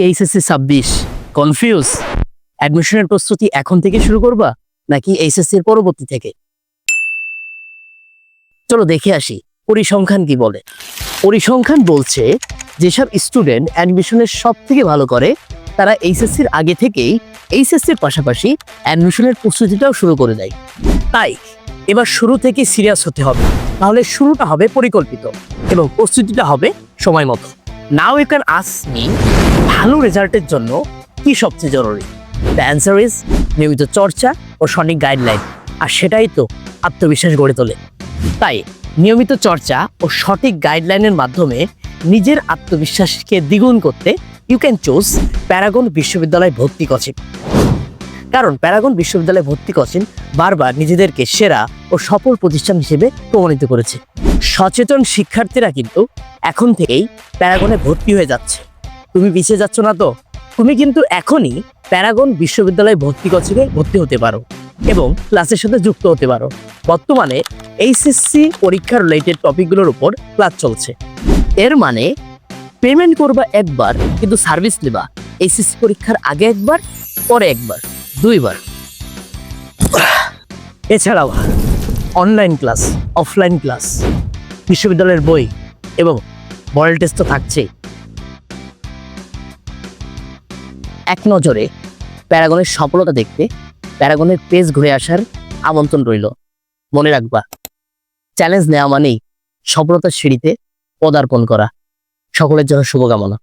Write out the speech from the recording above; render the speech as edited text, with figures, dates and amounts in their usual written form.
HSC 26 confuse? অ্যাডমিশনের প্রস্তুতি এখন থেকে শুরু করবা নাকি এইচএসসি এর পরবর্তী থেকে? চলো দেখে আসি পরিসংখ্যান কি বলে। পরিসংখ্যান বলছে যেসব স্টুডেন্ট অ্যাডমিশনের সব থেকে ভালো করে তারা এইচএসসির আগে থেকেই এইচএসসির পাশাপাশি অ্যাডমিশনের প্রস্তুতিটাও শুরু করে দেয়। তাই এবার শুরু থেকে সিরিয়াস হতে হবে, তাহলে শুরুটা হবে পরিকল্পিত এবং প্রস্তুতিটা হবে সময় মতো। Now you can ask me, ভালো রেজাল্টের জন্য কি সবচেয়ে জরুরি? দ্য অ্যান্সার ইজ নিয়মিত চর্চা ও সঠিক গাইডলাইন, আর সেটাই তো আত্মবিশ্বাস গড়ে তোলে। তাই নিয়মিত চর্চা ও সঠিক গাইডলাইনের মাধ্যমে নিজের আত্মবিশ্বাসকে দ্বিগুণ করতে ইউ ক্যান চুজ প্যারাগন বিশ্ববিদ্যালয় ভর্তি কোচিং। কারণ প্যারাগন বিশ্ববিদ্যালয়ে ভর্তি কোচিং বারবার নিজেদেরকে সেরা ও সফল প্রতিষ্ঠান হিসেবে প্রমাণিত করেছে। সচেতন শিক্ষার্থীরা কিন্তু এখন থেকেই প্যারাগনে ভর্তি হয়ে যাচ্ছে। তুমি পিছিয়ে যাচ্ছ না তো? তুমি কিন্তু এখনই প্যারাগন বিশ্ববিদ্যালয়ে ভর্তি কোচিংয়ে ভর্তি হতে পারো এবং ক্লাসের সাথে যুক্ত হতে পারো। বর্তমানে এইচএসসি পরীক্ষার রিলেটেড টপিকগুলোর উপর ক্লাস চলছে। এর মানে পেমেন্ট করবা একবার, কিন্তু সার্ভিস নেবা এইচএসসি পরীক্ষার আগে একবার, পরে একবার, দুইবার। এছাড়াও অনলাইন ক্লাস, অফলাইন ক্লাস, বিশ্ববিদ্যালয়ের বই এবং মডেল টেস্ট তো থাকছেই। এক নজরে প্যারাগনের সফলতা দেখতে প্যারাগনের পেজ ঘুরে আসার আমন্ত্রণ রইল। মনে রাখবা, চ্যালেঞ্জ নেওয়া মানেই সফলতার সিঁড়িতে পদার্পণ করা। সকলের জন্য শুভকামনা।